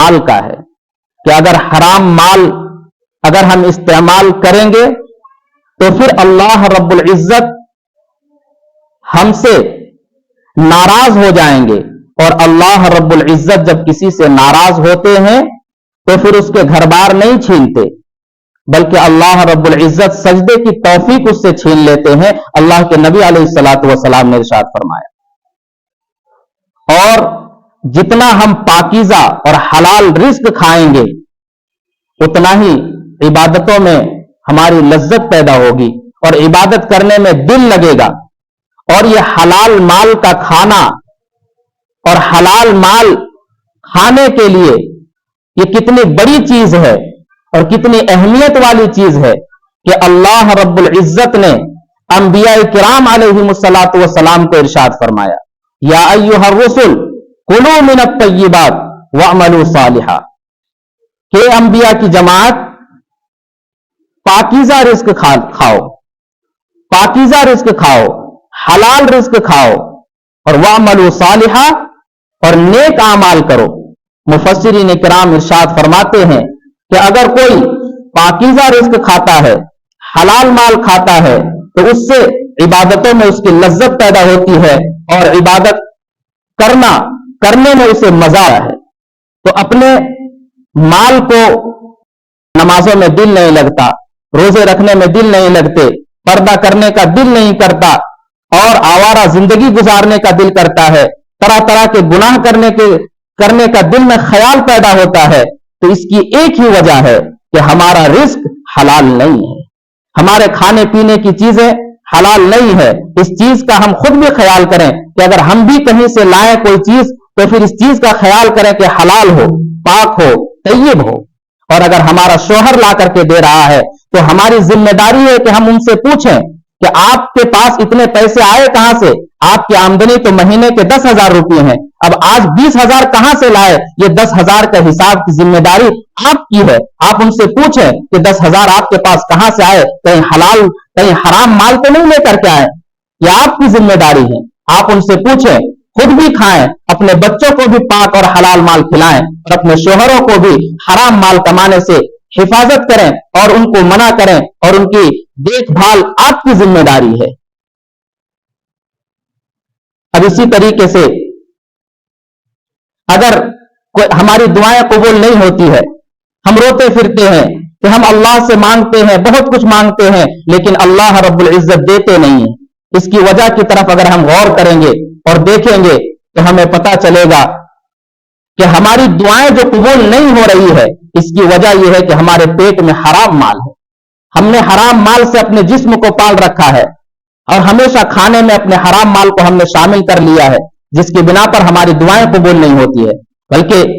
مال کا ہے کہ اگر حرام مال اگر ہم استعمال کریں گے تو پھر اللہ رب العزت ہم سے ناراض ہو جائیں گے، اور اللہ رب العزت جب کسی سے ناراض ہوتے ہیں تو پھر اس کے گھر بار نہیں چھینتے، بلکہ اللہ رب العزت سجدے کی توفیق اس سے چھین لیتے ہیں۔ اللہ کے نبی علیہ الصلوۃ والسلام نے ارشاد فرمایا، اور جتنا ہم پاکیزہ اور حلال رزق کھائیں گے اتنا ہی عبادتوں میں ہماری لذت پیدا ہوگی اور عبادت کرنے میں دل لگے گا۔ اور یہ حلال مال کا کھانا اور حلال مال کھانے کے لیے یہ کتنی بڑی چیز ہے اور کتنی اہمیت والی چیز ہے کہ اللہ رب العزت نے انبیاء کرام علیہم الصلوۃ والسلام کو ارشاد فرمایا، یا ایھا الرسل کلوا من الطیبات واعملوا صالحا، کہ انبیاء کی جماعت پاکیزہ رزق کھاؤ، پاکیزہ رزق کھاؤ، حلال رزق کھاؤ، اور واعملوا صالحا، اور نیک اعمال کرو۔ مفسرین کرام ارشاد فرماتے ہیں کہ اگر کوئی پاکیزہ رزق کھاتا ہے، حلال مال کھاتا ہے، تو اس سے عبادتوں میں اس کی لذت پیدا ہوتی ہے اور عبادت کرنے میں اسے مزہ ہے۔ تو اپنے مال کو نمازوں میں دل نہیں لگتا، روزے رکھنے میں دل نہیں لگتے، پردہ کرنے کا دل نہیں کرتا، اور آوارہ زندگی گزارنے کا دل کرتا ہے، طرح طرح کے گناہ کرنے کا دل میں خیال پیدا ہوتا ہے، تو اس کی ایک ہی وجہ ہے کہ ہمارا رزق حلال نہیں ہے، ہمارے کھانے پینے کی چیزیں حلال نہیں ہے۔ اس چیز کا ہم خود بھی خیال کریں کہ اگر ہم بھی کہیں سے لائیں کوئی چیز تو پھر اس چیز کا خیال کریں کہ حلال ہو، پاک ہو، طیب ہو۔ اور اگر ہمارا شوہر لا کر کے دے رہا ہے تو ہماری ذمہ داری ہے کہ ہم ان سے پوچھیں کہ آپ کے پاس اتنے پیسے آئے کہاں سے؟ آپ کی آمدنی تو مہینے کے 10,000 روپے ہیں، اب آج 20,000 کہاں سے لائے؟ یہ 10,000 کا حساب کی ذمہ داری آپ کی ہے۔ آپ ان سے پوچھیں کہ 10,000 آپ کے پاس کہاں سے آئے، کہیں حلال کہیں حرام مال تو نہیں لے کر کے آئے؟ یہ آپ کی ذمہ داری ہے۔ آپ ان سے پوچھیں، خود بھی کھائیں، اپنے بچوں کو بھی پاک اور حلال مال کھلائیں، اور اپنے شوہروں کو بھی حرام مال کمانے سے حفاظت کریں اور ان کو منع کریں، اور ان کی دیکھ بھال آپ کی ذمہ داری ہے۔ اب اسی طریقے سے اگر ہماری دعائیں قبول نہیں ہوتی ہے، ہم روتے پھرتے ہیں کہ ہم اللہ سے مانگتے ہیں، بہت کچھ مانگتے ہیں، لیکن اللہ رب العزت دیتے نہیں ہیں، اس کی وجہ کی طرف اگر ہم غور کریں گے اور دیکھیں گے تو ہمیں پتہ چلے گا کہ ہماری دعائیں جو قبول نہیں ہو رہی ہے، اس کی وجہ یہ ہے کہ ہمارے پیٹ میں حرام مال ہے، ہم نے حرام مال سے اپنے جسم کو پال رکھا ہے، اور ہمیشہ کھانے میں اپنے حرام مال کو ہم نے شامل کر لیا ہے، جس کی بنا پر ہماری دعائیں قبول نہیں ہوتی ہے۔ بلکہ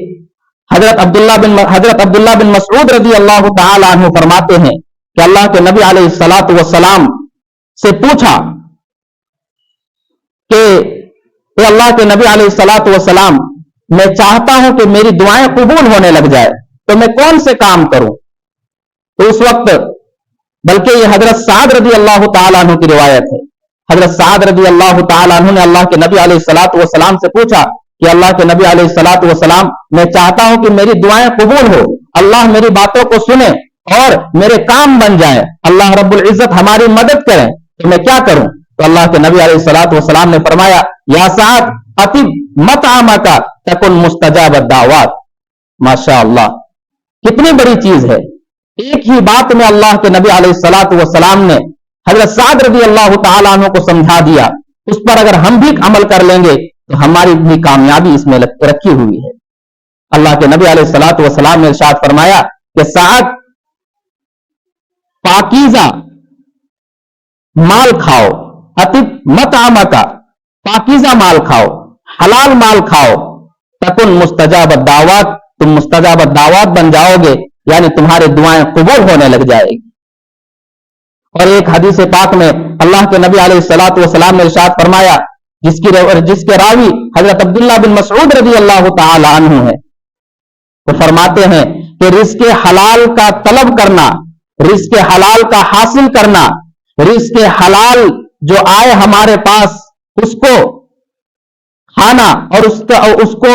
حضرت عبداللہ بن مسعود رضی اللہ تعالی عنہ فرماتے ہیں کہ اللہ کے نبی علیہ الصلوۃ والسلام سے پوچھا کہ اے اللہ کے نبی علیہ الصلوۃ والسلام، میں چاہتا ہوں کہ میری دعائیں قبول ہونے لگ جائے، تو میں کون سے کام کروں؟ تو اس وقت، بلکہ یہ حضرت سعد رضی اللہ تعالیٰ عنہ کی روایت ہے، حضرت سعد رضی اللہ تعالیٰ عنہ نے اللہ کے نبی علیہ الصلوۃ والسلام سے پوچھا کہ اللہ کے نبی علیہ الصلوۃ والسلام، میں چاہتا ہوں کہ میری دعائیں قبول ہو، اللہ میری باتوں کو سنے اور میرے کام بن جائیں، اللہ رب العزت ہماری مدد کریں، تو میں کیا کروں؟ تو اللہ کے نبی علیہ الصلوۃ والسلام نے فرمایا، یا سعد اطب مطعمک تکن مستجاب الدعوات۔ ماشاء اللہ، کتنی بڑی چیز ہے۔ ایک ہی بات میں اللہ کے نبی علیہ الصلوۃ والسلام نے حضرت سعد رضی اللہ تعالیٰ عنہ کو سمجھا دیا، اس پر اگر ہم بھی عمل کر لیں گے تو ہماری بھی کامیابی اس میں رکھی ہوئی ہے۔ اللہ کے نبی علیہ الصلوۃ والسلام نے ارشاد فرمایا کہ سعد، پاکیزہ مال کھاؤ، اطب مطعمک، پاکیزہ مال کھاؤ، حلال مال کھاؤ، تکن مستجاب الدعوات، تم مستجاب الدعوات بن جاؤ گے، یعنی تمہاری دعائیں قبول ہونے لگ جائے گی۔ اور ایک حدیث پاک میں اللہ کے نبی علیہ الصلوۃ والسلام نے ارشاد فرمایا، جس کے راوی حضرت عبداللہ بن مسعود رضی اللہ تعالی عنہ ہے، وہ فرماتے ہیں کہ رزق حلال کا طلب کرنا، رزق حلال کا حاصل کرنا، رزق حلال جو آئے ہمارے پاس اس کو کھانا اور اس کو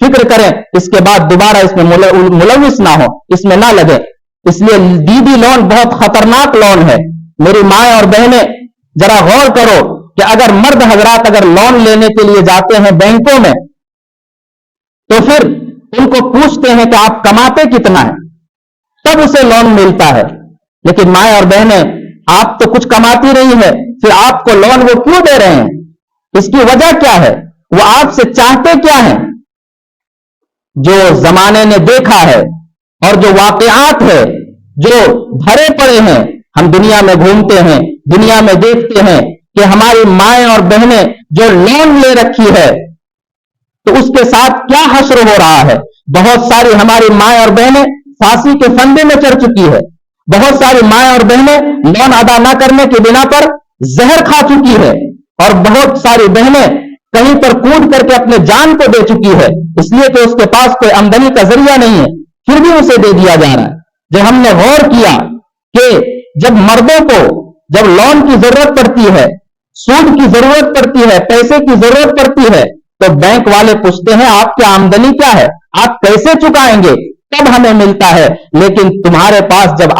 فکر کریں, اس کے بعد دوبارہ اس میں ملوث نہ ہو, اس میں نہ لگے. اس لیے دیدی لون بہت خطرناک لون ہے. میری مائیں اور بہنیں ذرا غور کرو کہ اگر مرد حضرات اگر لون لینے کے لیے جاتے ہیں بینکوں میں تو پھر ان کو پوچھتے ہیں کہ آپ کماتے کتنا ہے, تب اسے لون ملتا ہے. لیکن مائیں اور بہنیں, آپ تو کچھ کماتی رہی ہے, پھر آپ کو لون وہ کیوں دے رہے ہیں؟ اس کی وجہ کیا ہے؟ وہ آپ سے چاہتے کیا ہیں؟ جو زمانے نے دیکھا ہے اور جو واقعات ہے جو بھرے پڑے ہیں, ہم دنیا میں گھومتے ہیں, دنیا میں دیکھتے ہیں کہ ہماری مائیں اور بہنیں جو لون لے رکھی ہے تو اس کے ساتھ کیا حشر ہو رہا ہے. بہت ساری ہماری مائیں اور بہنیں پھانسی کے پھندے میں چڑھ چکی ہے. بہت ساری مائیں اور بہنیں لون ادا نہ کرنے کی بنا پر زہر کھا چکی ہے, اور بہت ساری بہنیں کہیں پر کود کر کے اپنے جان کو دے چکی ہے, اس لیے کہ اس کے پاس کوئی آمدنی کا ذریعہ نہیں ہے, پھر بھی اسے دے دیا جا رہا ہے. جب ہم نے غور کیا کہ جب مردوں کو جب لون کی ضرورت پڑتی ہے, سود کی ضرورت پڑتی ہے, پیسے کی ضرورت پڑتی ہے, تو بینک والے پوچھتے ہیں آپ کی آمدنی کیا ہے, آپ کیسے چکائیں گے, تب ہمیں ملتا ہے. لیکن تمہارے پاس جب